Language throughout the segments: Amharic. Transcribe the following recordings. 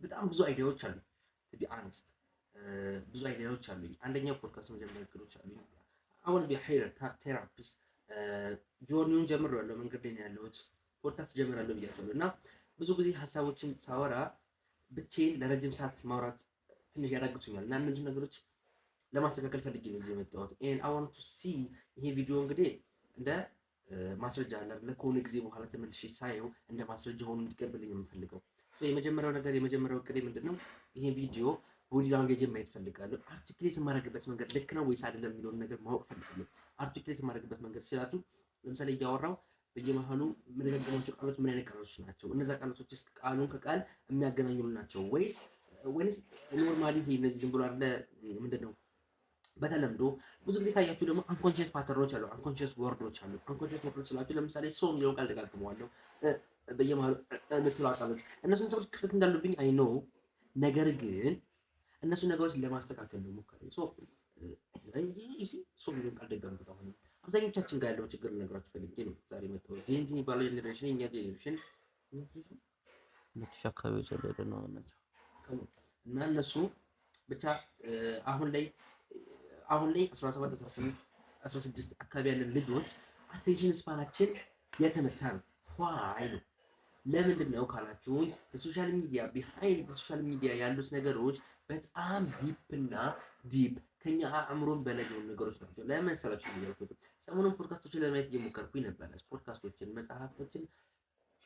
በጣም ብዙ አይዲያዎች አሉ። ቱ ቢ አነስት ብዙ አይዲያዎች አሉኝ። አንደኛው ፖድካስት መጀመሪያ እቅዶች አሉኝ። አሁን ቢሃይር ቴራፒስት ጆርኒውን ጀምሬዋለሁ። መንገድ ላይ ነው ያለሁት። ፖድካስት ጀምራለሁ ብያቸዋለሁ እና ብዙ ጊዜ ሀሳቦችን ሳወራ ብቻዬን ለረጅም ሰዓት ማውራት ትንሽ ያዳግቱኛል እና እነዚህ ነገሮች ለማስተካከል ፈልጌ ነው እዚህ የመጣሁት። ኤንድ አይ ዋንት ቱ ሲ ይሄ ቪዲዮ እንግዲህ እንደ ማስረጃ አለ አይደለ? ከሆነ ጊዜ በኋላ ተመልሼ ሳየው እንደ ማስረጃ ሆኖ እንዲቀርብልኝ ነው የምፈልገው። የመጀመሪያው እቅዴ ምንድነው? ይሄ ቪዲዮ ቦዲ ላንጉዌጅን ማየት ፈልጋለሁ። አርቲኩሌት የማደርግበት መንገድ ልክ ነው ወይስ አይደለም የሚለውን ነገር ማወቅ ፈልጋለሁ። አርቲኩሌት የማደርግበት መንገድ ስላችሁ ለምሳሌ እያወራው በየመሃሉ የምንደግማቸው ቃሎች ምን አይነት ቃሎች ናቸው? እነዛ ቃሎች ውስጥ ቃሉን ከቃል የሚያገናኙ ናቸው ወይስ ኖርማሊ ይሄ እነዚህ ዝም ብሎ አለ ምንድነው በተለምዶ ብዙ ጊዜ ካያችሁ ደግሞ አንኮንሺየስ ፓተርኖች አሉ፣ አንኮንሺየስ ወርዶች አሉ። አንኮንሺየስ ወርዶች ስላችሁ ለምሳሌ ሰው የሚለውን ቃል ደጋግመዋለሁ በየመሃሉ የምትሉ ቃሎች እነሱን ሰዎች ክፍተት እንዳሉብኝ አይ ኖ፣ ነገር ግን እነሱ ነገሮች ለማስተካከል ነው ሞከረ ሰው የሚለውን ቃል ደጋግሙት። አሁን አብዛኞቻችን ጋር ያለውን ችግር ልነግራችሁ ፈልጌ ነው ዛሬ መጣሁ። ጄንዚ የሚባለው ጀኔሬሽን የኛ ጀኔሬሽን አካባቢ የተወለደ ነው ናቸው እና እነሱ ብቻ አሁን ላይ 17 18 16 አካባቢ ያለን ልጆች አቴንሽን ስፓናችን የተመታ ነው። ዋይ ነው። ለምንድን ነው ካላችሁኝ በሶሻል ሚዲያ ቢሃይንድ በሶሻል ሚዲያ ያሉት ነገሮች በጣም ዲፕ ከኛ አእምሮን በላይ የሆኑ ነገሮች ናቸው። ለምን መሰላችሁ? ሰሞኑን ፖድካስቶችን ለማየት እየሞከርኩኝ ነበረ። ፖድካስቶችን፣ መጽሐፎችን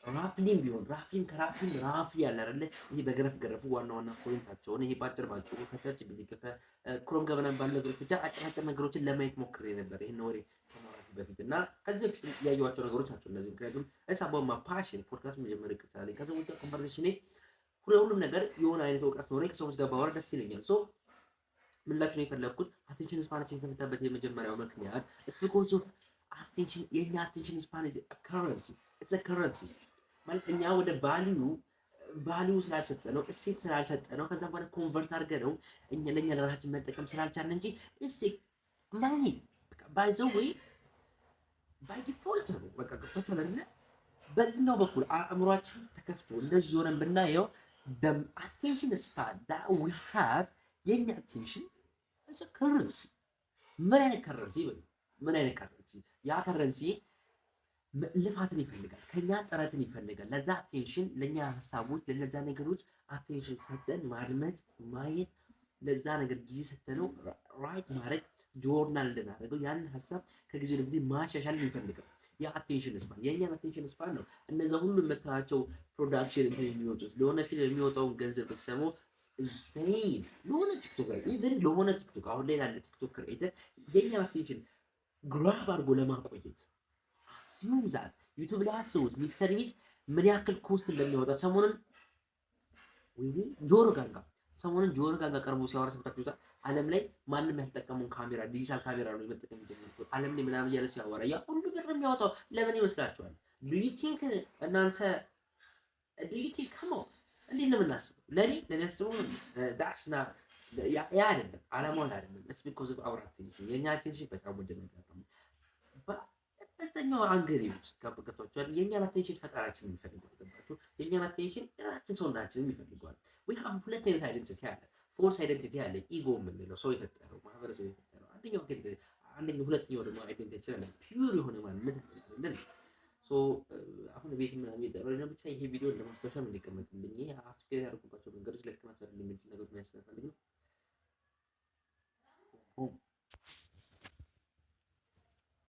ራፍሊም ቢሆን ራፍሊም ከራፍሊም ራፍሊ ያለ አይደለ? ይሄ በገረፍ ገረፉ ዋና ዋና ፖይንታቸውን ይሄ ባጭር ባጭሩ ከታች ከክሮም ገበና ባለ ነገሮች ብቻ አጭር ነገሮችን ለማየት ሞክሬ ነበር። ይሄን ወሬ ከማውራት በፊት እና ከዚህ በፊት ያየኋቸው ነገሮች ናቸው እነዚህ። ምክንያቱም እሳባማ ፓሽን ፖድካስት መጀመር ይቅርታለኝ ከሰዎች ጋር ኮንቨርሴሽን ሁሉም ነገር የሆነ አይነት እውቀት ኖሮኝ ከሰዎች ጋር ባወራ ደስ ይለኛል። ሶ ምላችሁ ነው የፈለኩት አቴንሽን ስፓናችን የተመታበት የመጀመሪያው ምክንያት ቢኮዝ ኦፍ አቴንሽን። የኛ አቴንሽን ስፓን ኢዝ ከረንሲ ማለት እኛ ወደ ቫሊዩ ስላልሰጠ ነው፣ እሴት ስላልሰጠ ነው። ከዛ በኋላ ኮንቨርት አድርገ ነው እኛ ለኛ ለራሳችን መጠቀም ስላልቻልን እንጂ እሴት ማኒ ባይ ዘ ዌይ ባይ ዲፎልት ነው። በቃ ገብቷችኋል አይደለ? በዚህኛው በኩል አእምሯችን ተከፍቶ እንደዚህ ዞረን ብናየው the attention span that we have የኛ አቴንሽን is a currency። ምን አይነት ከረንሲ? ያ ከረንሲ ልፋትን ይፈልጋል፣ ከኛ ጥረትን ይፈልጋል። ለዛ አቴንሽን፣ ለኛ ሀሳቦች፣ ለነዛ ነገሮች አቴንሽን ሰጠን ማድመጥ፣ ማየት፣ ለዛ ነገር ጊዜ ሰጠነው ራይት ማድረግ፣ ጆርናል እንድናደርገው ያንን ሀሳብ ከጊዜ ወደ ጊዜ ማሻሻል ይፈልጋል። የአቴንሽን ስፓን የኛን አቴንሽን ስፓን ነው። እነዛ ሁሉ የምታያቸው ፕሮዳክሽን እንትን የሚወጡት ለሆነ ፊልም የሚወጣውን ገንዘብ ብትሰሙ ኢንሴን ለሆነ ቲክቶከር ኢቭን ለሆነ ቲክቶክ አሁን ላይ ላለ ቲክቶክ ክሬተር የኛን አቴንሽን ግራብ አድርጎ ለማቆየት አስዩም ዛት ዩቲዩብ ላይ አስቡት ሚስተር ቢስ ምን ያክል ኮስት እንደሚያወጣ ሰሞኑን ጆሮ ጋንጋ ቀርቦ ሲያወራ ሰምታችሁታል። ዓለም ላይ ማንም ያልተጠቀመውን ካሜራ ዲጂታል ካሜራ ነው የመጠቀም የጀመረው ዓለም ላይ ምናምን እያለ ሲያወራ ያ ሁሉ ብር የሚያወጣው ለምን ይመስላችኋል? ዱ ዩ ቲንክ እናንተ ዱ ዩ ቲንክ ካም ኦን እንዴት ነው የምናስበው? ለኔ አስበው ዳስና ያ አይደለም ዓላማውን አይደለም እስ ቢኮዝ ኦፍ አወር አቴንሽን የኛ አቴንሽን በጣም ወደ ነገር ነው። በዛኛው አንገር ይሁት ገብቷችኋል። የኛን አቴንሽን ፈጣራችን የሚፈልገው ገባችሁ? የኛን አቴንሽን ራሳችን ሰውናችን የሚፈልገዋል። ወይ አሁን ሁለት አይነት አይደንቲቲ አለ። ፎርስ አይደንቲቲ አለ፣ ኢጎ የምንለው ሰው የፈጠረው ማህበረሰብ የፈጠረው ሁለተኛው ደግሞ አይደንቲቲ አለ፣ ፒዩር የሆነ ማንነት አለን። ሶ አሁን ቤት ምናምን የጠራው ነው። ብቻ ይሄ ቪዲዮ ለማስታወሻም እንዲቀመጥልኝ ይሄ አፍሪካ ያደረጉባቸው መንገዶች ለቅማቸው አይደለም የሚል ነገር የሚያስፈልግ ነው።